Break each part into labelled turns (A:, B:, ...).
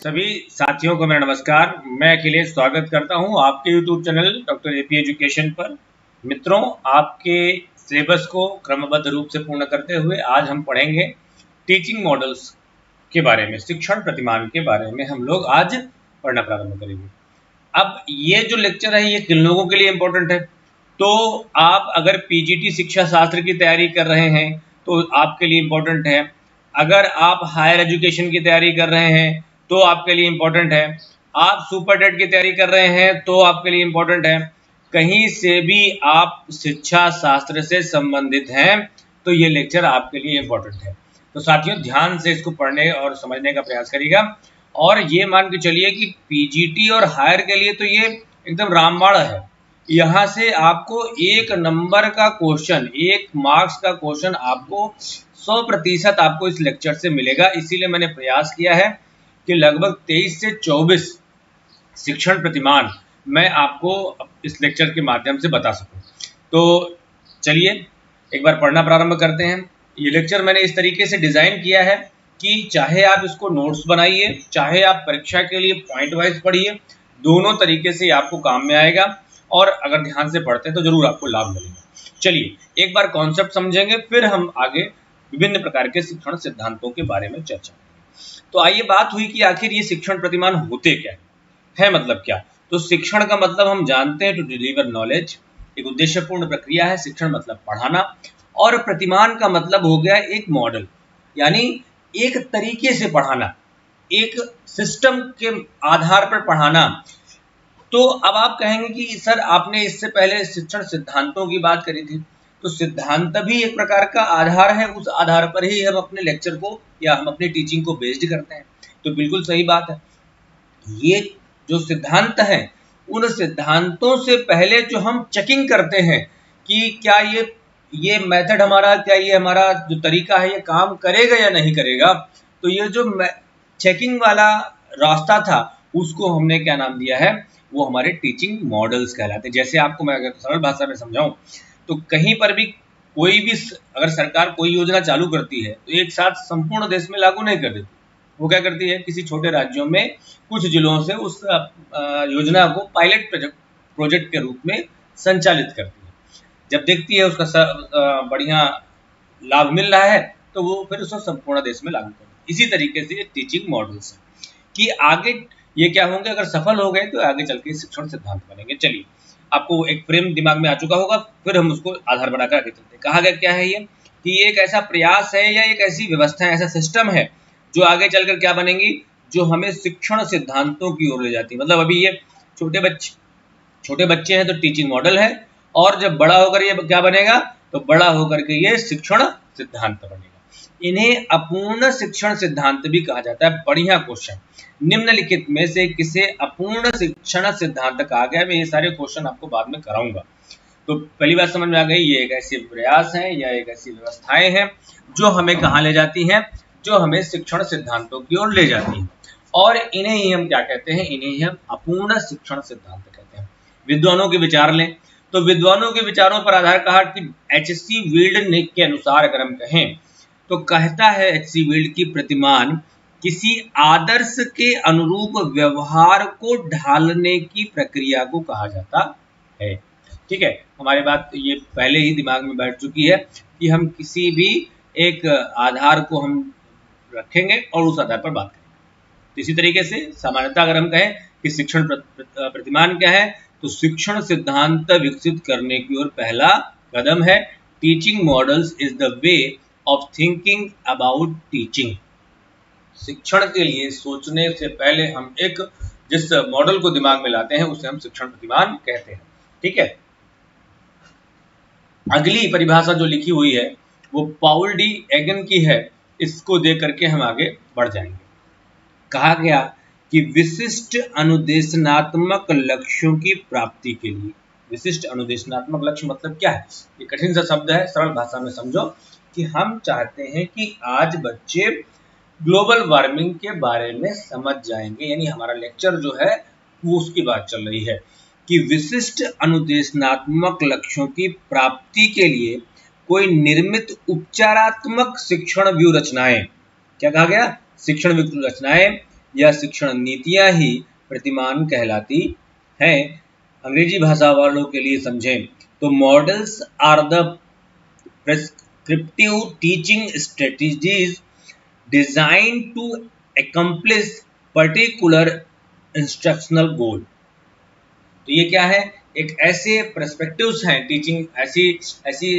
A: सभी साथियों को मेरा नमस्कार। मैं अखिलेश स्वागत करता हूं आपके YouTube channel doctor AP education पर। मित्रों, आपके सिलेबस को क्रमबद्ध रूप से पूर्ण करते हुए आज हम पढ़ेंगे टीचिंग मॉडल्स के बारे में, शिक्षण प्रतिमान के बारे में हम लोग आज पढ़ना प्रारंभ करेंगे। अब ये जो लेक्चर है ये किन लोगों के लिए इम्पोर्टेंट है? तो आप अगर पीजीटी शिक्षा शास्त्र की तैयारी कर रहे हैं तो आपके लिए इम्पोर्टेंट है। अगर आप हायर एजुकेशन की तैयारी कर रहे हैं तो आपके लिए इम्पोर्टेंट है। आप सुपर टेट की तैयारी कर रहे हैं तो आपके लिए इम्पोर्टेंट है। कहीं से भी आप शिक्षा शास्त्र से संबंधित हैं तो ये लेक्चर आपके लिए इम्पोर्टेंट है। तो साथियों, ध्यान से इसको पढ़ने और समझने का प्रयास करिएगा। और ये मान के चलिए कि पीजीटी और हायर के लिए तो ये एकदम रामबाण है। यहाँ से आपको 1 नंबर का क्वेश्चन, 1 मार्क्स का क्वेश्चन आपको 100% आपको इस लेक्चर से मिलेगा। इसीलिए मैंने प्रयास किया है कि लगभग 23 से 24 शिक्षण प्रतिमान मैं आपको इस लेक्चर के माध्यम से बता सकूं। तो चलिए एक बार पढ़ना प्रारंभ करते हैं। ये लेक्चर मैंने इस तरीके से डिजाइन किया है कि चाहे आप इसको नोट्स बनाइए, चाहे आप परीक्षा के लिए पॉइंट वाइज पढ़िए, दोनों तरीके से आपको काम में आएगा। और अगर ध्यान से पढ़ते हैं तो जरूर आपको लाभ मिलेगा। चलिए एक बार कॉन्सेप्ट समझेंगे, फिर हम आगे विभिन्न प्रकार के शिक्षण सिद्धांतों के बारे में चर्चा करेंगे। तो आइए, बात हुई कि आखिर ये शिक्षण प्रतिमान होते क्या है, मतलब क्या? तो शिक्षण का मतलब हम जानते हैं टू डिलीवर नॉलेज, एक उद्देश्यपूर्ण प्रक्रिया है। शिक्षण मतलब पढ़ाना, और प्रतिमान का मतलब हो गया एक मॉडल, यानी एक तरीके से पढ़ाना, एक सिस्टम के आधार पर पढ़ाना। तो अब आप कहेंगे कि सर आपने इससे पहले शिक्षण सिद्धांतों की बात करी थी, तो सिद्धांत भी एक प्रकार का आधार है, उस आधार पर ही हम अपने लेक्चर को या हम अपनी टीचिंग को बेस्ड करते हैं। तो बिल्कुल सही बात है। ये जो सिद्धांत है, उन सिद्धांतों से पहले जो हम चेकिंग करते हैं कि क्या ये मेथड हमारा, क्या ये हमारा जो तरीका है ये काम करेगा या नहीं करेगा, तो ये जो चेकिंग वाला रास्ता था उसको हमने क्या नाम दिया है, वो हमारे टीचिंग मॉडल्स कहलाते हैं। जैसे आपको मैं अगर सरल भाषा में समझाऊं तो कहीं पर भी कोई भी अगर सरकार कोई योजना चालू करती है तो एक साथ संपूर्ण देश में लागू नहीं कर देती। वो क्या करती है, किसी छोटे राज्यों में कुछ जिलों से उस योजना को पायलट प्रोजेक्ट के रूप में संचालित करती है। जब देखती है उसका बढ़िया लाभ मिल रहा है तो वो फिर उसको संपूर्ण देश में लागू करती है। इसी तरीके से टीचिंग मॉडल्स है कि आगे ये क्या होंगे, अगर सफल हो गए तो आगे चल के शिक्षण सिद्धांत बनेंगे। चलिए, आपको एक फ्रेम दिमाग में आ चुका होगा, फिर हम उसको आधार बनाकर आगे चलते हैं। कहा गया क्या है ये, कि ये एक ऐसा प्रयास है या एक ऐसी व्यवस्था है, ऐसा सिस्टम है जो आगे चलकर क्या बनेंगी, जो हमें शिक्षण सिद्धांतों की ओर ले जाती है। मतलब अभी ये छोटे बच्चे हैं तो टीचिंग मॉडल है, और जब बड़ा होकर ये क्या बनेगा, तो बड़ा होकर के ये शिक्षण सिद्धांत बनेगा। इन्हें अपूर्ण शिक्षण सिद्धांत भी कहा जाता है। बढ़िया क्वेश्चन, निम्नलिखित में से किसे अपूर्ण शिक्षण सिद्धांत कहा गया? मैं ये सारे क्वेश्चन आपको बाद में कराऊंगा। तो पहली बात समझ में आ गई, ये एक ऐसे प्रयास है या एक ऐसी व्यवस्थाएं हैं जो हमें कहाँ ले जाती हैं, जो हमें शिक्षण सिद्धांतों की ओर ले जाती हैं। और इन्हें ही हम क्या कहते हैं, इन्हें ही हम अपूर्ण शिक्षण सिद्धांत कहते हैं। विद्वानों के विचार लें तो विद्वानों के विचारों पर आधार कहा कि एच.सी. वील्ड के अनुसार अगर हम कहें तो कहता है एच.सी. वील्ड की प्रतिमान किसी आदर्श के अनुरूप व्यवहार को ढालने की प्रक्रिया को कहा जाता है। ठीक है, हमारी बात ये पहले ही दिमाग में बैठ चुकी है कि हम किसी भी एक आधार को हम रखेंगे और उस आधार पर बात करेंगे। इसी तरीके से सामान्यतः अगर हम कहें कि शिक्षण प्रतिमान क्या है, तो शिक्षण सिद्धांत विकसित करने की ओर पहला कदम है। Teaching models is the way of thinking about teaching. शिक्षण के लिए सोचने से पहले हम एक जिस मॉडल को दिमाग में लाते हैं उसे हम शिक्षण प्रतिमान कहते हैं। ठीक है, अगली परिभाषा जो लिखी हुई है वो पाउल डी एगन की है। इसको देख करके हम आगे बढ़ जाएंगे। कहा गया कि विशिष्ट अनुदेशनात्मक लक्ष्यों की प्राप्ति के लिए, विशिष्ट अनुदेशनात्मक लक्ष्य मतलब क्या है, ये कठिन सा शब्द है, सरल भाषा में समझो कि हम चाहते हैं कि आज बच्चे ग्लोबल वार्मिंग के बारे में समझ जाएंगे। यानी हमारा लेक्चर जो है वो उसकी बात चल रही है कि विशिष्ट अनुदेशनात्मक लक्ष्यों की प्राप्ति के लिए कोई निर्मित उपचारात्मक शिक्षण व्यूह रचनाएं, क्या कहा गया, शिक्षण व्यूह रचनाएं या शिक्षण नीतियां ही प्रतिमान कहलाती हैं। अंग्रेजी भाषा वालों के लिए समझें तो models are the prescriptive teaching strategies designed to accomplish particular instructional goal. तो ये क्या है, एक ऐसे पर्सपेक्टिव्स हैं, टीचिंग ऐसी ऐसी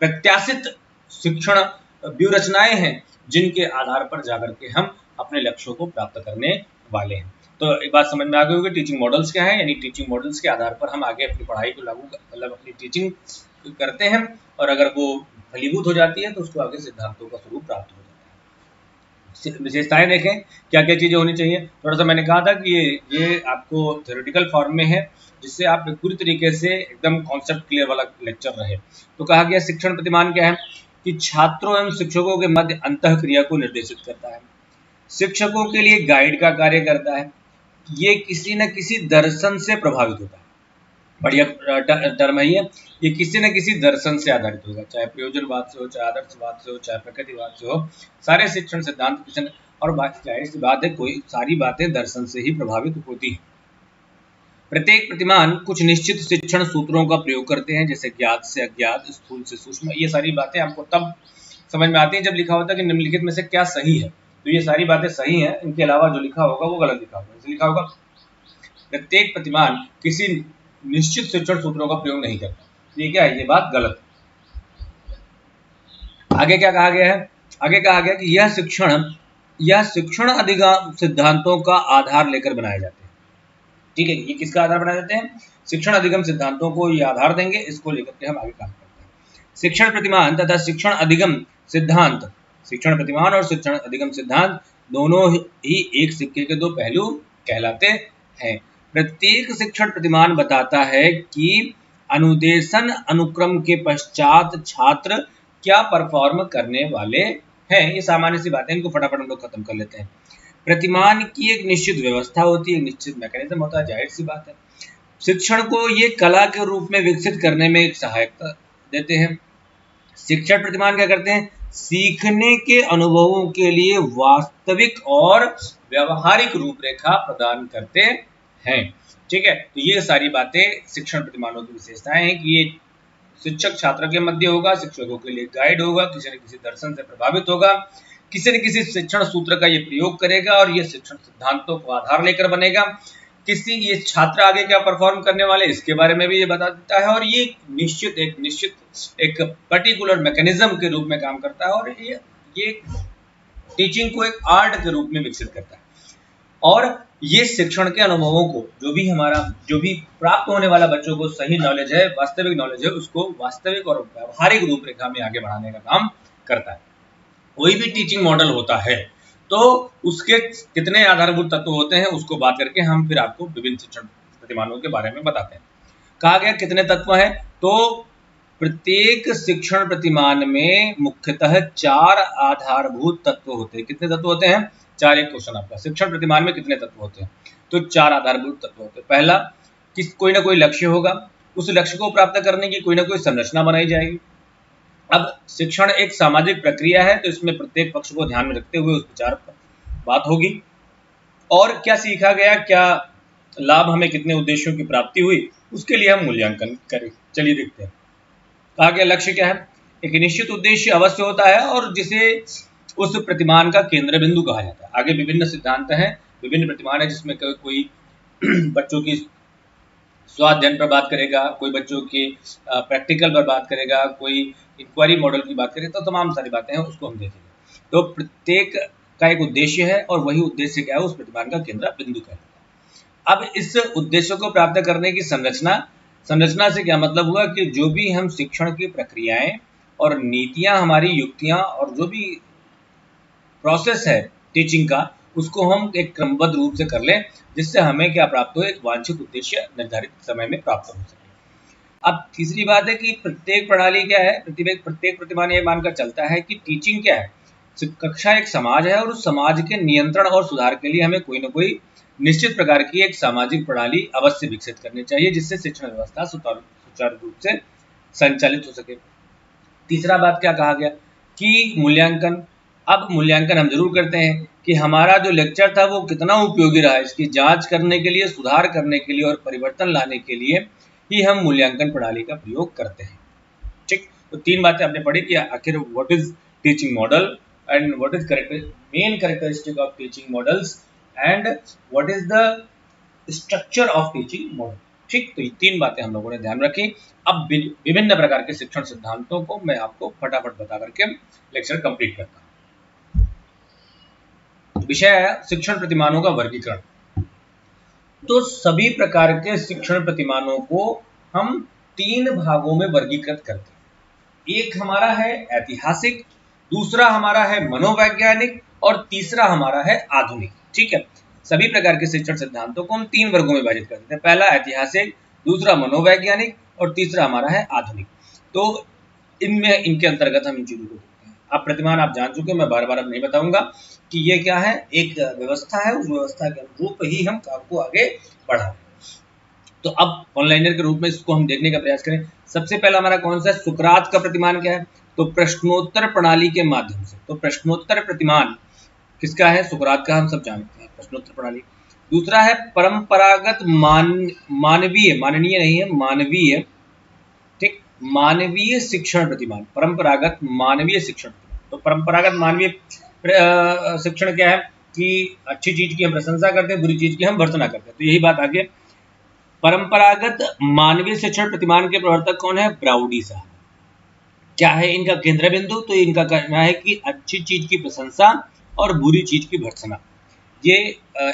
A: प्रत्याशित शिक्षण व्यूहरचनाएं हैं जिनके आधार पर जाकर के हम अपने लक्ष्यों को प्राप्त करने वाले हैं। तो एक बात समझ में आ गई होगी, टीचिंग मॉडल्स क्या है, यानी टीचिंग मॉडल्स के आधार पर हम आगे अपनी पढ़ाई को लागू मतलब अपनी टीचिंग करते हैं, और अगर वो फलीभूत हो जाती है तो उसको आगे सिद्धांतों का स्वरूप प्राप्त हो जाता है। विशेषताएं देखें क्या क्या चीजें होनी चाहिए। थोड़ा सा मैंने कहा था कि ये आपको थ्योरेटिकल फॉर्म में है, जिससे आप पूरी तरीके से एकदम कॉन्सेप्ट क्लियर वाला लेक्चर रहे। तो कहा गया शिक्षण प्रतिमान क्या है कि छात्रों एवं शिक्षकों के मध्य अंतःक्रिया को निर्देशित करता है, शिक्षकों के लिए गाइड का कार्य करता है, ये किसी न किसी दर्शन से प्रभावित होता है। बढ़िया टर्म है ये किसी न किसी दर्शन से आधारित होगा, चाहे प्रयोजनवाद से हो, चाहे आदर्शवाद से हो, चाहे प्रकृतिवाद से हो। सारे शिक्षण सिद्धांत किसी और जाहिर सी बात है कोई सारी बातें दर्शन से ही प्रभावित होती है। प्रत्येक प्रतिमान कुछ निश्चित शिक्षण सूत्रों का प्रयोग करते हैं, जैसे ज्ञात से अज्ञात, स्थूल से सूक्ष्म। ये सारी बातें आपको तब समझ में आती है जब लिखा होता है कि निम्नलिखित में से क्या सही है। तो ये सारी बातें सही हैं, इनके अलावा जो लिखा होगा वो गलत लिखा होगा। जैसे लिखा होगा प्रत्येक प्रतिमान किसी निश्चित शिक्षण सूत्रों का प्रयोग नहीं करता, ये क्या है, ये बात गलत है। आगे क्या कहा गया है, आगे कहा गया कि यह शिक्षण अधिगम सिद्धांतों का आधार लेकर बनाए जाते हैं। ठीक है, ये किसका आधार बना देते हैं, शिक्षण अधिगम सिद्धांतों को ये आधार देंगे, इसको लेकर के हम आगे काम करते हैं। शिक्षण प्रतिमान तथा शिक्षण अधिगम सिद्धांत, शिक्षण प्रतिमान और शिक्षण अधिगम सिद्धांत दोनों ही एक सिक्के के दो पहलू कहलाते हैं। प्रत्येक शिक्षण प्रतिमान बताता है कि अनुदेशन अनुक्रम के पश्चात छात्र क्या परफॉर्म करने वाले हैं। ये सामान्य सी बातें, इनको फटाफट हम लोग खत्म कर लेते हैं। प्रतिमान की एक निश्चित व्यवस्था होती है, एक निश्चित मैकेनिज्म होता है, जाहिर सी बात है। शिक्षण को ये कला के रूप में विकसित करने में एक सहायता देते हैं। शिक्षण प्रतिमान क्या करते हैं, सीखने के अनुभवों के लिए वास्तविक और व्यवहारिक रूपरेखा प्रदान करते हैं। ठीक है, तो ये सारी बातें शिक्षण प्रतिमानों की विशेषताएं हैं कि ये शिक्षक छात्र के मध्य होगा, शिक्षकों के लिए गाइड होगा, किसी न किसी दर्शन से प्रभावित होगा, किसी न किसी शिक्षण सूत्र का ये प्रयोग करेगा, और ये शिक्षण सिद्धांतों को आधार लेकर बनेगा। किसी ये छात्र आगे क्या परफॉर्म करने वाले इसके बारे में भी ये बता देता है, और ये निश्चित एक पर्टिकुलर मैकेनिज्म के रूप में काम करता है, और ये टीचिंग को एक आर्ट के रूप में विकसित करता है। और ये शिक्षण के अनुभवों को जो भी प्राप्त होने वाला बच्चों को सही नॉलेज है, वास्तविक नॉलेज है, उसको वास्तविक और व्यवहारिक रूपरेखा में आगे बढ़ाने का काम करता है। कोई भी टीचिंग मॉडल होता है तो उसके कितने आधारभूत तत्व होते हैं उसको बात करके हम फिर आपको विभिन्न शिक्षण प्रतिमानों के बारे में बताते हैं। कहा गया कितने तत्व हैं, तो प्रत्येक शिक्षण प्रतिमान में मुख्यतः 4 आधारभूत तत्व होते हैं। कितने तत्व होते हैं, 4। एक क्वेश्चन आपका, शिक्षण प्रतिमान में कितने तत्व होते हैं, तो 4 आधारभूत तत्व होते हैं। पहला, कोई ना कोई लक्ष्य होगा, उस लक्ष्य को प्राप्त करने की कोई ना कोई संरचना बनाई जाएगी। अब शिक्षण एक सामाजिक प्रक्रिया है, तो इसमें प्रत्येक पक्ष को ध्यान में रखते हुए उस विचार पर बात होगी, और क्या सीखा गया, क्या लाभ हमें, कितने उद्देश्यों की प्राप्ति हुई, उसके लिए हम मूल्यांकन करें। चलिए देखते हैं। कहा गया लक्ष्य क्या है, एक निश्चित उद्देश्य अवश्य होता है और जिसे उस प्रतिमान का केंद्र बिंदु कहा जाता है। आगे विभिन्न सिद्धांत हैं, विभिन्न प्रतिमान है, जिसमें कोई बच्चों की स्वाध्ययन पर बात करेगा, कोई बच्चों के प्रैक्टिकल पर बात करेगा, कोई इंक्वायरी मॉडल की बात करेगा, तो तमाम सारी बातें हैं, उसको हम देखेंगे। तो प्रत्येक का एक उद्देश्य है, और वही उद्देश्य क्या है, उस प्रतिमान का केंद्र बिंदु कहलाता है। अब इस उद्देश्य को प्राप्त करने की संरचना से क्या मतलब हुआ कि जो भी हम शिक्षण की प्रक्रियाएं और नीतियां, हमारी युक्तियां और जो भी प्रोसेस है टीचिंग का, उसको हम एक क्रमबद्ध रूप से कर लें, जिससे हमें क्या प्राप्त हो, एक वांछित उद्देश्य निर्धारित समय में प्राप्त हो सके। अब तीसरी बात है कि प्रत्येक प्रणाली क्या है, प्रत्येक प्रतिमान ये मानकर चलता है कि टीचिंग क्या है, कक्षा एक समाज है, और उस समाज के नियंत्रण और सुधार के लिए हमें कोई ना कोई निश्चित प्रकार की एक सामाजिक प्रणाली अवश्य विकसित करनी चाहिए, जिससे शिक्षण व्यवस्था सुचारू रूप से संचालित हो सके। तीसरा बात क्या कहा गया कि मूल्यांकन। अब मूल्यांकन हम जरूर करते हैं कि हमारा जो लेक्चर था वो कितना उपयोगी रहा, इसकी जांच करने के लिए, सुधार करने के लिए और परिवर्तन लाने के लिए ही हम मूल्यांकन प्रणाली का प्रयोग करते हैं। ठीक, तो 3 बातें आपने पढ़ी कि आखिर what is teaching model and what is main characteristic of teaching models and what is the structure of teaching model. ठीक, तो ये 3 बातें हम लोगों ने ध्यान रखी। अब विभिन्न प्रकार के शिक्षण सिद्धांतों को मैं आपको फटाफट बता करके लेक्चर कंप्लीट करता हूँ। विषय है शिक्षण प्रतिमानों का वर्गीकरण। तो सभी प्रकार के शिक्षण प्रतिमानों को हम 3 भागों में वर्गीकृत करते हैं। एक हमारा है ऐतिहासिक, दूसरा हमारा है मनोवैज्ञानिक और तीसरा हमारा है आधुनिक। ठीक है, सभी प्रकार के शिक्षण सिद्धांतों को हम 3 वर्गों में विभाजित करते हैं। पहला ऐतिहासिक, दूसरा मनोवैज्ञानिक और तीसरा हमारा है आधुनिक। तो इनमें इनके अंतर्गत हम इन चीजों को देखते हैं। अब प्रतिमान आप जान चुके हैं, मैं बार बार अब नहीं बताऊंगा कि ये क्या है, एक व्यवस्था है, उस व्यवस्था के अनुरूप ही हम काम को आगे बढ़ाएं। तो अब ऑनलाइनर के रूप में इसको हम देखने का प्रयास करें। सबसे पहला हमारा कौन सा है, सुकरात का प्रतिमान क्या है, तो प्रश्नोत्तर प्रणाली के माध्यम से। तो प्रश्नोत्तर प्रतिमान किसका है, सुकरात का, हम सब जानते हैं प्रश्नोत्तर प्रणाली। दूसरा है परंपरागत मानवीय, माननीय नहीं है, मानवीय, ठीक, मानवीय शिक्षण प्रतिमान, परंपरागत मानवीय शिक्षण। तो परंपरागत मानवीय शिक्षण क्या है कि अच्छी चीज की हम प्रशंसा करते हैं, बुरी चीज की हम भर्त्सना करते हैं। तो यही बात आगे। परंपरागत मानवीय शिक्षण प्रतिमान के प्रवर्तक कौन है, ब्राउडी साहब। क्या है इनका केंद्र बिंदु, तो इनका कहना है कि अच्छी चीज की प्रशंसा और बुरी चीज की भर्त्सना, ये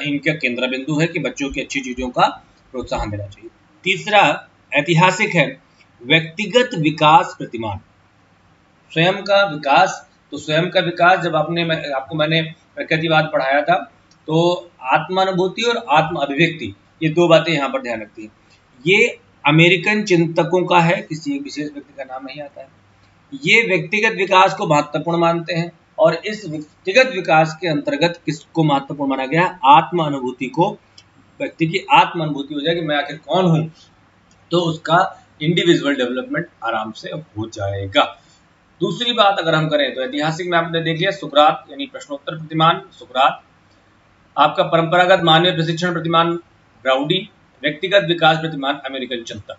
A: इनका केंद्र बिंदु है कि बच्चों की अच्छी चीजों का प्रोत्साहन देना चाहिए। तीसरा ऐतिहासिक है व्यक्तिगत विकास प्रतिमान, स्वयं का विकास। तो स्वयं का विकास, जब आपको मैंने प्रकृतिवाद पढ़ाया था, तो आत्मानुभूति और आत्म अभिव्यक्ति, ये 2 बातें यहाँ पर ध्यान रखती है। ये अमेरिकन चिंतकों का है, किसी एक विशेष व्यक्ति का नाम नहीं आता है। ये व्यक्तिगत विकास को महत्वपूर्ण मानते हैं और इस व्यक्तिगत विकास के अंतर्गत किसको महत्वपूर्ण माना गया, आत्म अनुभूति को। व्यक्ति की आत्म अनुभूति हो जाए कि मैं आखिर कौन हूं, तो उसका इंडिविजुअल डेवलपमेंट आराम से हो जाएगा। दूसरी बात अगर हम करें तो ऐतिहासिक में आपने देख लिया सुकरात यानी प्रश्नोत्तर प्रतिमान सुकरात, आपका परंपरागत मानवीय प्रशिक्षण प्रतिमान ब्राउडी, व्यक्तिगत विकास प्रतिमान अमेरिकन चिंतक।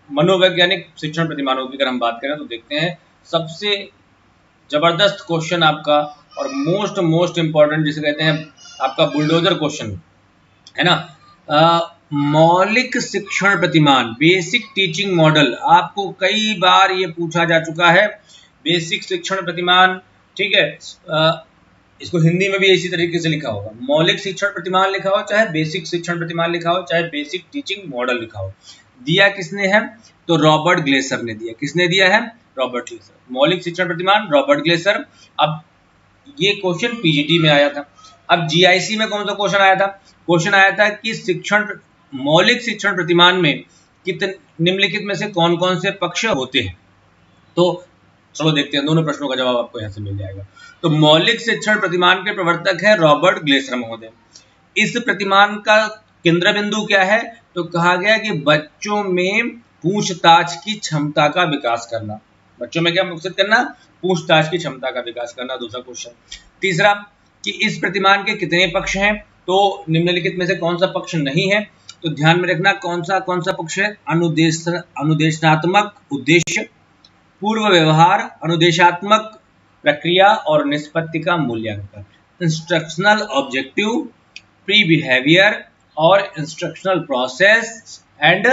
A: मनोवैज्ञानिक शिक्षण प्रतिमानों की अगर हम बात करें तो देखते हैं सबसे जबरदस्त क्वेश्चन आपका और मोस्ट इंपॉर्टेंट जिसे कहते हैं आपका बुलडोजर क्वेश्चन है ना, मौलिक शिक्षण प्रतिमान, बेसिक टीचिंग मॉडल। आपको कई बार ये पूछा जा चुका है, बेसिक शिक्षण प्रतिमान, ठीक है। इसको हिंदी में भी इसी तरीके से लिखा होगा, मौलिक शिक्षण प्रतिमान लिखा हो, चाहे बेसिक शिक्षण प्रतिमान लिखा हो, चाहे बेसिक टीचिंग मॉडल लिखा हो। दिया किसने है, तो रॉबर्ट ग्लेसर ने दिया। किसने दिया है, रॉबर्ट ग्लेसर। मौलिक शिक्षण प्रतिमान रॉबर्ट ग्लेसर। अब ये क्वेश्चन पीजीटी में आया था। अब जीआईसी में कौन सा क्वेश्चन आया था, क्वेश्चन आया था कि शिक्षण मौलिक शिक्षण प्रतिमान में निम्नलिखित में से कौन कौन से पक्ष होते हैं। तो चलो देखते हैं, दोनों प्रश्नों का जवाब आपको यहाँ से मिल जाएगा। तो मौलिक शिक्षण प्रतिमान के प्रवर्तक है रॉबर्ट ग्लेसर महोदय। इस प्रतिमान का केंद्र बिंदु क्या है, तो कहा गया कि बच्चों में पूछताछ की क्षमता का विकास करना। बच्चों में क्या विकसित करना, पूछताछ की क्षमता का विकास करना, दूसरा क्वेश्चन। तीसरा कि इस प्रतिमान के कितने पक्ष हैं, तो निम्नलिखित में से कौन सा पक्ष नहीं है, तो ध्यान में रखना कौन सा पक्ष है, अनुदेशात्मक उद्देश्य, पूर्व व्यवहार, अनुदेशात्मक प्रक्रिया और निष्पत्ति का मूल्यांकन, इंस्ट्रक्शनल ऑब्जेक्टिव, प्री बिहेवियर और instructional process and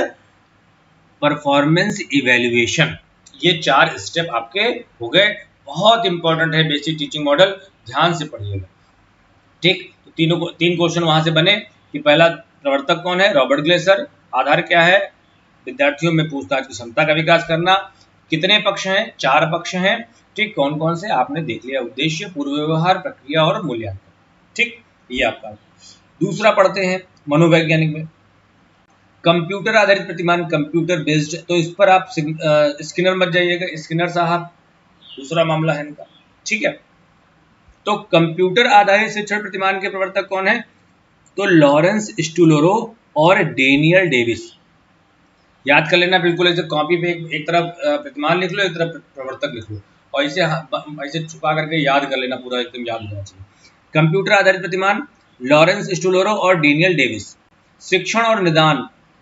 A: performance evaluation. ये 4 स्टेप आपके हो गए। बहुत इंपॉर्टेंट है बेसिक टीचिंग मॉडल, ध्यान से पढ़िएगा। ठीक, तो 3 क्वेश्चन वहां से बने कि पहला प्रवर्तक कौन है, रॉबर्ट ग्लेसर, आधार क्या है, विद्यार्थियों में पूछताछ की क्षमता का विकास करना, कितने पक्ष हैं, 4 पक्ष हैं, ठीक, कौन कौन से आपने देख लिया, उद्देश्य, पूर्व व्यवहार, प्रक्रिया और मूल्यांकन। ठीक, ये आपका। दूसरा पढ़ते हैं मनोवैज्ञानिक में कंप्यूटर आधारित प्रतिमान, कंप्यूटर बेस्ड। तो इस पर आप स्किनर मत जाइएगा, स्किनर साहब दूसरा मामला है इनका, ठीक है। तो कंप्यूटर आधारित शिक्षण प्रतिमान के प्रवर्तक कौन है, तो लॉरेंस स्टुलोरो और डेनियल डेविस। याद कर लेना बिल्कुल, ऐसे कॉपी पे एक तरफ प्रतिमान लिख लो, एक तरफ प्रवर्तक लिख लो, और इसे ऐसे छुपा करके याद कर लेना, पूरा एकदम याद होना चाहिए। कंप्यूटर आधारित प्रतिमान लॉरेंस स्टुलोरो और डेनियल डेविस। शिक्षण और निदान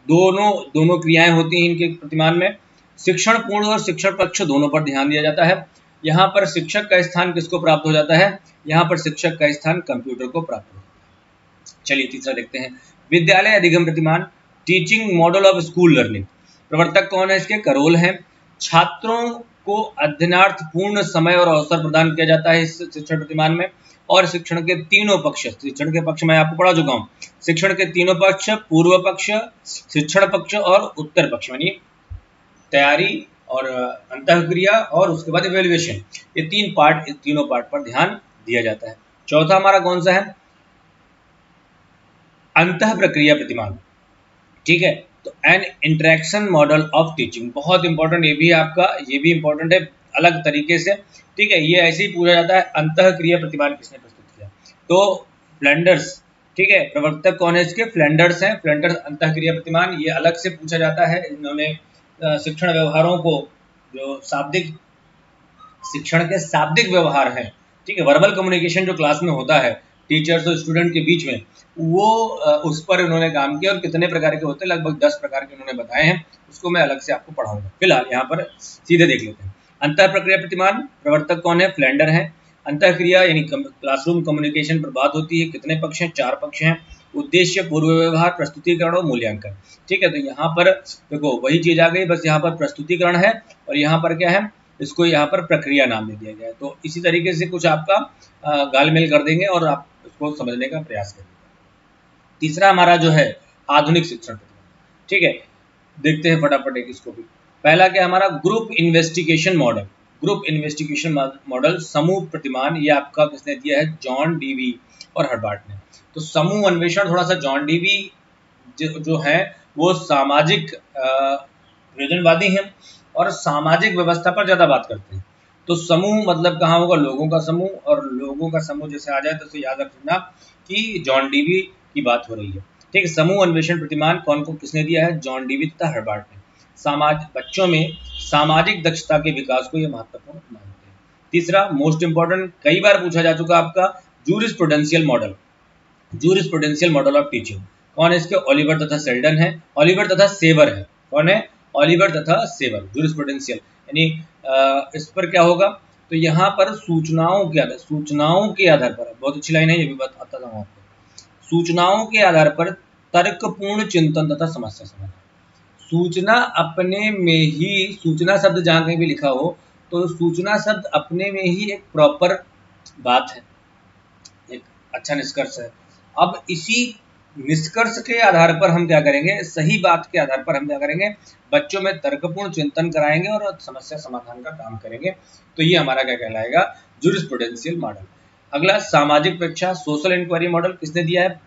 A: दोनों क्रियाएं होती हैं इनके प्रतिमान में। शिक्षण पूर्ण और शिक्षण पक्ष दोनों पर ध्यान दिया जाता है। यहाँ पर शिक्षक का स्थान किसको प्राप्त हो जाता है? यहाँ पर शिक्षक का स्थान कंप्यूटर को प्राप्त हो जाता है। चलिए तीसरा देखते हैं, विद्यालय अधिगम प्रतिमान teaching model of school learning. प्रवर्तक कौन है इसके? करोल हैं। छात्रों को अध्ययनार्थ पूर्ण समय और अवसर प्रदान किया जाता है इस शिक्षण प्रतिमान में। और शिक्षण के तीनों पक्ष, शिक्षण के पक्ष मैं आपको पढ़ा चुका हूँ, शिक्षण के तीनों पक्ष, पूर्व पक्ष, शिक्षण पक्ष और उत्तर पक्ष, यानी तैयारी और अंतःक्रिया और उसके बाद इवैल्यूएशन, ये तीनों पार्ट पर ध्यान दिया जाता है। चौथा हमारा कौन सा है? अंतः प्रक्रिया प्रतिमान। ठीक है, तो N interaction model of teaching, बहुत इंपॉर्टेंट, ये भी इंपॉर्टेंट है अलग तरीके से। ठीक है, ये ऐसे ही पूछा जाता है, अंतः क्रिया प्रतिमान किसने प्रस्तुत किया? तो फ्लैंडर्स। ठीक है, प्रवर्तक कौन है इसके? फ्लैंडर्स हैं। फ्लैंडर्स अंतः क्रिया प्रतिमान ये अलग से पूछा जाता है। इन्होंने शिक्षण व्यवहारों को, जो शाब्दिक शिक्षण के शाब्दिक व्यवहार हैं, ठीक है, वर्बल कम्युनिकेशन जो क्लास में होता है टीचर्स और स्टूडेंट के बीच में, वो उस पर इन्होंने काम किया और कितने प्रकार के होते हैं, लगभग 10 प्रकार के इन्होंने बताए हैं। उसको मैं अलग से आपको पढ़ाऊंगा। फिलहाल यहाँ पर सीधे देख लेते हैं। अंतः प्रक्रिया प्रतिमान प्रवर्तक कौन है? फ्लैंडर है। अंतः क्रिया यानी क्लासरूम कम्युनिकेशन पर बात होती है। कितने पक्ष हैं? 4 पक्ष हैं। उद्देश्य, पूर्व व्यवहार, प्रस्तुतिकरण और मूल्यांकन। ठीक है, तो यहाँ पर देखो वही चीज आ गई, बस यहाँ पर प्रस्तुतिकरण है और यहाँ पर क्या है, इसको यहाँ पर प्रक्रिया नाम दे दिया गया है। तो इसी तरीके से कुछ आपका गालमेल कर देंगे और आप उसको समझने का प्रयास करेंगे। तीसरा हमारा जो है आधुनिक शिक्षण प्रतिमान। ठीक है, देखते हैं फटाफट एक इसको भी। पहला क्या हमारा? Group investigation model. Group investigation model समूह प्रतिमान, ये आपका किसने दिया है? जॉन डीवी और हर्बार्ट ने। तो समूह अन्वेषण थोड़ा सा जॉन डीवी जो है वो सामाजिक प्रयोजनवादी हैं और सामाजिक व्यवस्था पर ज्यादा बात करते हैं। तो समूह मतलब कहाँ होगा? लोगों का समूह, और लोगों का समूह जैसे आ जाए तो याद रखना कि जॉन डीवी की बात हो रही है। ठीक है, समूह अन्वेषण प्रतिमान कौन को किसने दिया है? जॉन डीवी तथा हर्बार्ट ने। बच्चों में सामाजिक दक्षता के विकास को ये महत्वपूर्ण मानते हैं। तीसरा मोस्ट इंपॉर्टेंट, कई बार पूछा जा चुका आपका, जूरिस्प्रूडेंशियल मॉडल। जूरिस्प्रूडेंशियल मॉडल ऑफ टीचिंग कौन है इसके? ऑलिवर तथा सेल्डन है। ऑलिवर तथा सेवर है। कौन है? ऑलिवर तथा सेवर। जूरिस्प्रूडेंशियल यानी इस पर क्या होगा? तो यहाँ पर सूचनाओं के आधार पर, बहुत अच्छी लाइन है, ये भी बताता हूँ आपको। सूचनाओं के आधार पर तर्कपूर्ण चिंतन तथा समस्या समाधान। सूचना अपने में ही, सूचना शब्द जहाँ कहीं भी लिखा हो तो सूचना शब्द अपने में ही एक प्रॉपर बात है, एक अच्छा निष्कर्ष है। अब इसी निष्कर्ष के आधार पर हम क्या करेंगे? सही बात के आधार पर हम क्या करेंगे? बच्चों में तर्कपूर्ण चिंतन कराएंगे और समस्या समाधान का काम करेंगे। तो ये हमारा क्या कहलाएगा? जूरिस्प्रूडेंशियल मॉडल। अगला सामाजिक परीक्षा सोशल इंक्वायरी मॉडल किसने दिया है?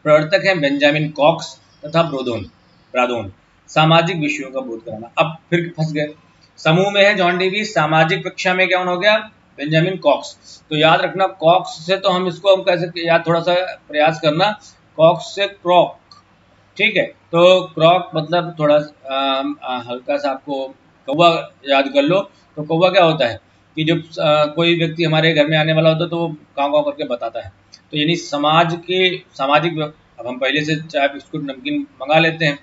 A: प्रवर्तक हैं बेंजामिन कॉक्स तथा ब्रादोन। सामाजिक विषयों का बोध कराना। अब फिर फंस गए, समूह में है जॉन डीवी, सामाजिक कक्षा में क्या हो गया? Benjamin Cox. तो याद रखना कॉक्स से तो हम इसको कैसे याद, थोड़ा सा प्रयास करना, कॉक्स से क्रॉक। ठीक है, तो क्रॉक मतलब थोड़ा हल्का सा आपको कौवा याद कर लो। तो कौवा क्या होता है कि जब कोई व्यक्ति हमारे घर में आने वाला होता है तो वो काँव काँव करके बताता है। तो यानी सामाजिक, अब हम पहले से चाय बिस्कुट नमकीन मंगा लेते हैं,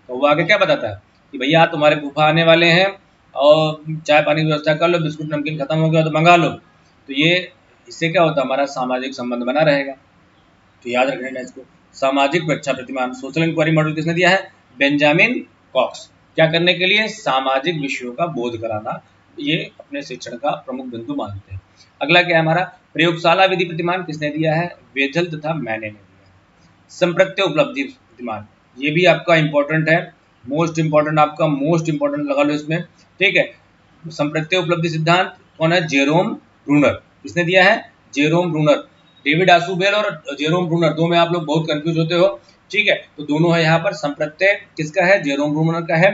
A: तो वो आगे क्या बताता है कि भैया तुम्हारे फूफा आने वाले हैं और चाय पानी की व्यवस्था कर लो, बिस्कुट नमकीन खत्म हो गया तो मंगा लो। तो ये इससे क्या होता है? हमारा सामाजिक संबंध बना रहेगा। तो याद रखना इसको। सामाजिक परीक्षा प्रतिमान सोशल इंक्वायरी मॉडल किसने दिया है? Benjamin Cox. क्या करने के लिए? सामाजिक विषयों का बोध कराना, ये अपने शिक्षण का प्रमुख बिंदु मानते हैं। अगला क्या है हमारा? प्रयोगशाला विधि प्रतिमान किसने दिया है? वेथल तथा मैने ने दिया है। संप्रत्य उपलब्धि प्रतिमान, ये भी आपका इंपॉर्टेंट है, मोस्ट इंपॉर्टेंट लगा लो इसमें। ठीक है, संप्रत्य उपलब्धि सिद्धांत कौन है? Jerome Bruner. किसने दिया है? Jerome Bruner. डेविड आसुबेल और जेरोम ब्रूनर, दो में आप लोग बहुत कंफ्यूज होते हो। ठीक है, तो दोनों है यहाँ पर। संप्रत्यय किसका है? जेरोम ब्रूनर का है।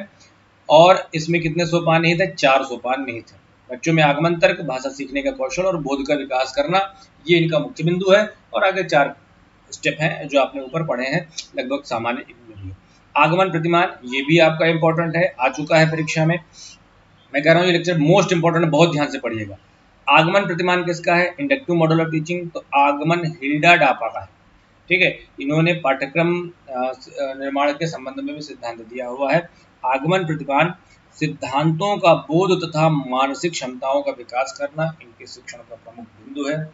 A: और इसमें कितने सोपान निहित है? 4 सोपान निहित है। बच्चों में आगमन तर्क, भाषा सीखने का कौशल और बोध का विकास करना, ये इनका मुख्य बिंदु है। और आगे 4 स्टेप हैं जो आपने ऊपर पढ़े हैं, लगभग सामान्य। आगमन प्रतिमान ये भी आपका इंपॉर्टेंट है, आ चुका है परीक्षा में। मैं कह रहा हूँ ये लेक्चर मोस्ट इंपॉर्टेंट है, बहुत ध्यान से पढ़िएगा। आगमन प्रतिमान किसका है? Inductive model of teaching. तो आगमन हिल्डा डापा का है, ठीक है। इन्होंने पाठ्यक्रम निर्माण के संबंध में भी सिद्धांत दिया हुआ है। आगमन प्रतिमान सिद्धांतों का बोध तथा मानसिक क्षमताओं का विकास करना इनके शिक्षण का प्रमुख बिंदु है।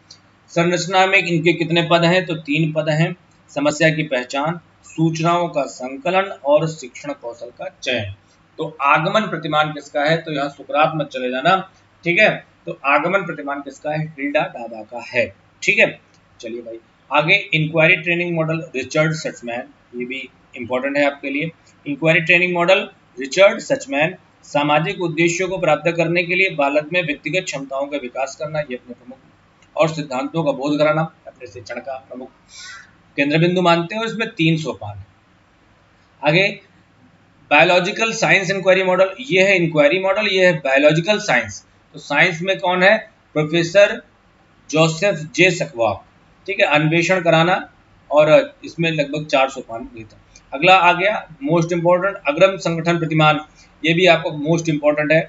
A: संरचना में इनके कितने पद हैं? तो 3 पद हैं। समस्या की पहचान, सूचनाओं का संकलन और शिक्षण कौशल का चयन। तो आगमन प्रतिमान किसका है? तो यहाँ सुकरात मत चले जाना, ठीक है। तो आगमन प्रतिमान किसका है? हिल्डा डाबा का है, ठीक है। चलिए भाई आगे, इंक्वायरी ट्रेनिंग मॉडल रिचर्ड सचमैन, ये भी इंपॉर्टेंट है आपके लिए। इंक्वायरी ट्रेनिंग मॉडल रिचर्ड सचमैन सामाजिक उद्देश्यों को प्राप्त करने के लिए बालक में व्यक्तिगत क्षमताओं का विकास करना, ये अपने प्रमुख और सिद्धांतों का बोध कराना अपने शिक्षण का प्रमुख केंद्र बिंदु मानते हैं, और इसमें 3 सोपान है। आगे बायोलॉजिकल साइंस इंक्वायरी मॉडल, ये है इंक्वायरी मॉडल, ये है बायोलॉजिकल साइंस। तो साइंस में कौन है? प्रोफेसर जोसेफ जे सकवाक, ठीक है। अन्वेषण कराना, और इसमें लगभग 4 सोपान भी था। अगला आ गया मोस्ट इंपॉर्टेंट, अग्रिम संगठन प्रतिमान, ये भी आपको मोस्ट इंपॉर्टेंट है।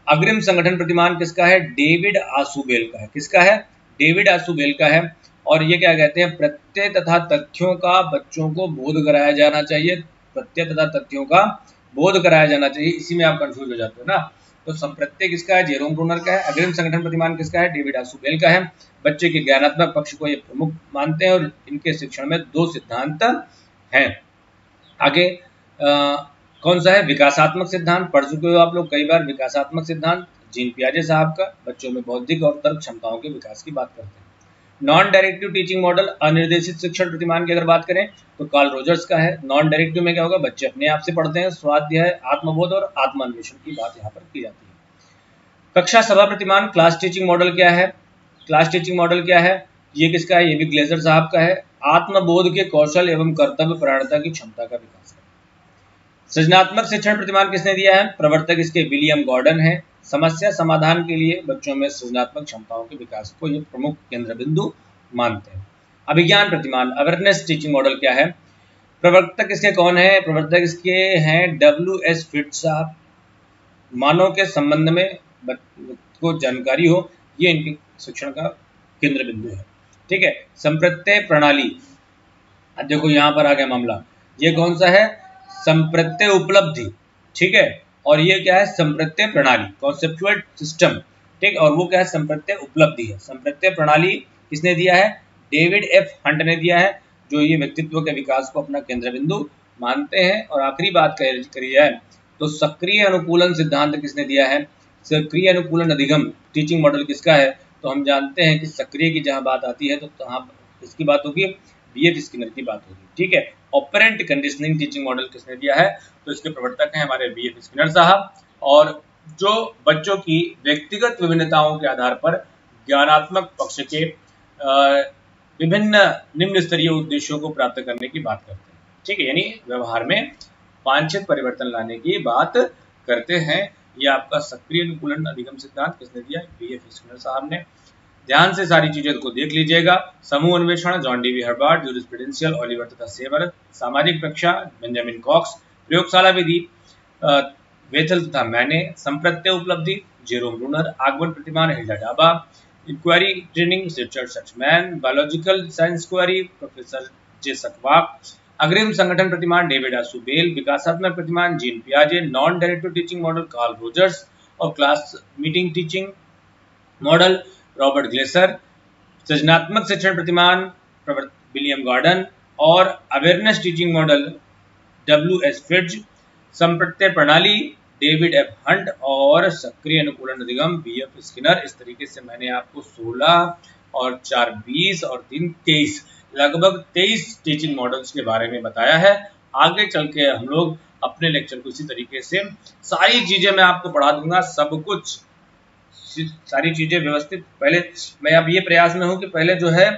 A: अग्रिम संगठन प्रतिमान किसका है? डेविड आसुबेल का है। किसका है? डेविड आसुबेल का है। और ये क्या कहते हैं? प्रत्यय तथा तथ्यों का बच्चों को बोध कराया जाना चाहिए। प्रत्यय तथा तथ्यों का बोध कराया जाना चाहिए, इसी में आप कंफ्यूज हो जाते हो ना। तो संप्रत्यय किसका है? जेरोम ब्रूनर का है। अग्रिम संगठन प्रतिमान किसका है? डेविड आसुबेल का है। बच्चे के ज्ञानात्मक पक्ष को ये प्रमुख मानते हैं, और इनके शिक्षण में 2 सिद्धांत हैं। आगे कौन सा है? विकासात्मक सिद्धांत, पढ़ चुके हो आप लोग कई बार। विकासात्मक सिद्धांत जीन पियाजे साहब का, बच्चों में बौद्धिक और तर्क क्षमताओं के विकास की बात करते हैं। नॉन डायरेक्टिव टीचिंग मॉडल, अनिर्देशित शिक्षण प्रतिमान की अगर बात करें तो कार्ल रोजर्स का है। नॉन डायरेक्टिव में क्या होगा? बच्चे अपने आप से पढ़ते हैं, स्वाध्याय, आत्मबोध और आत्मान्वेषण की बात यहाँ पर की जाती है। कक्षा सभा प्रतिमान, क्लास टीचिंग मॉडल क्या है? क्लास टीचिंग मॉडल क्या है? ये किसका है? ये भी ग्लेजर साहब का है। आत्मबोध के कौशल एवं कर्तव्य परायणता की क्षमता का विकास है। सृजनात्मक शिक्षण प्रतिमान किसने दिया है? प्रवर्तक इसके विलियम गॉर्डन है। समस्या समाधान के लिए बच्चों में सृजनात्मक क्षमताओं के विकास को ये प्रमुख केंद्र बिंदु मानते हैं। अभिज्ञान प्रतिमान, अवेयरनेस टीचिंग मॉडल क्या है? प्रवर्तक इसके कौन है? प्रवर्तक इसके हैं W.S. फिट साहब। मानव के संबंध में को जानकारी हो, ये इनके शिक्षण का केंद्र बिंदु है, ठीक है। संप्रत्यय प्रणाली, अब देखो यहाँ पर आ गया मामला, ये कौन सा है? संप्रत्यय उपलब्धि, ठीक है। और ये क्या है? संप्रत्यय प्रणाली, कॉन्सेप्चुअल सिस्टम, ठीक। और वो क्या है? संप्रत्यय उपलब्धि है। संप्रत्यय प्रणाली किसने दिया है? डेविड एफ हंट ने दिया है, जो ये व्यक्तित्व के विकास को अपना केंद्र बिंदु मानते हैं। और आखिरी बात करी जाए तो सक्रिय अनुकूलन सिद्धांत किसने दिया है? सक्रिय अनुकूलन अधिगम टीचिंग मॉडल किसका है? तो हम जानते हैं कि सक्रिय की जहां बात आती है तो इसकी बात होगी, B.F. स्किनर की बात होगी, ठीक है। ऑपरेंट कंडीशनिंग टीचिंग मॉडल किसने दिया है? तो इसके प्रवर्तक हैं हमारे B.F. स्किनर साहब, और जो बच्चों की व्यक्तिगत विभिन्नताओं के आधार पर ज्ञानात्मक पक्ष के विभिन्न निम्न स्तरीय उद्देश्यों को प्राप्त करने की बात करते हैं, ठीक है। यानी व्यवहार में वांछित परिवर्तन लाने की बात करते हैं। ये आपका सक्रिय अनुकूलन अधिगम सिद्धांत किसने दिया? B.F. स्किनर साहब ने। ध्यान से सारी चीजों को देख लीजिएगा। समूह अन्वेषण, John Dewey Herbert. Jurisprudential, Oliver तथा सेवर। सामाजिक कक्षा, बेंजामिन कॉक्स। प्रयोगशाला विधि, वेथल तथा मैने। संप्रत्यय उपलब्धि, जेरोम ब्रूनर। आगमन प्रतिमान, Hilda Taba. Inquiry training, Richard Suchman. Biological science inquiry, professor J Schwab. अग्रिम संगठन प्रतिमान, डेविड आसुबेल। विकासात्मक प्रतिमान, जीन पियाजे। Non directive teaching model, Carl Rogers. और class meeting teaching model, Robert Glasser. सृजनात्मक शिक्षण प्रतिमान, विलियम गॉर्डन। और awareness teaching model, W.S. Fitz. संप्रत्यय प्रणाली, डेविड एफ हंट। और सक्रिय अनुकूलन अधिगम, B.F. स्किनर। इस तरीके से मैंने आपको 16 और 4 20 और 3 23 लगभग 23 टीचिंग मॉडल्स के बारे में बताया है। आगे चल के हम लोग अपने लेक्चर को इसी तरीके से सारी चीजें मैं आपको पढ़ा दूंगा, सब कुछ, सारी चीजें व्यवस्थित। पहले मैं अब ये प्रयास में हूँ कि पहले जो है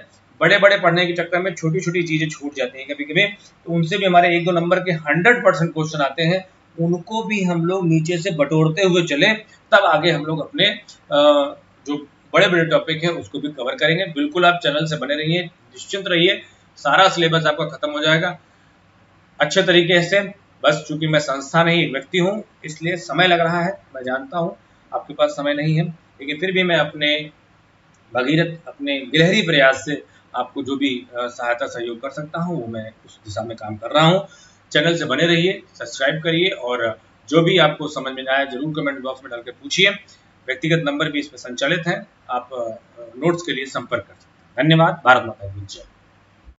A: बड़े बड़े पढ़ने के चक्कर में छोटी छोटी चीजें छूट जाती हैं कभी कभी, तो उनसे भी हमारे 1-2 नंबर के 100% क्वेश्चन आते हैं, उनको भी हम लोग नीचे से बटोरते हुए चले, तब आगे हम लोग अपने जो बड़े बड़े टॉपिक हैं उसको भी कवर करेंगे। बिल्कुल आप चैनल से बने रहिए, निश्चिंत रहिए, सारा सिलेबस आपका खत्म हो जाएगा अच्छे तरीके से। बस चूंकि मैं संस्था नहीं एक व्यक्ति हूँ, इसलिए समय लग रहा है, मैं जानता हूँ, आपके पास समय नहीं है, लेकिन फिर भी मैं अपने भगीरथ, अपने गिलहरी प्रयास से आपको जो भी सहायता सहयोग कर सकता हूँ वो मैं उस दिशा में काम कर रहा हूँ। चैनल से बने रहिए, सब्सक्राइब करिए और जो भी आपको समझ में आए जरूर कमेंट बॉक्स में डाल के पूछिए। व्यक्तिगत नंबर भी इसमें संचालित हैं, आप नोट्स के लिए संपर्क कर सकते हैं। धन्यवाद। भारत माता की जय।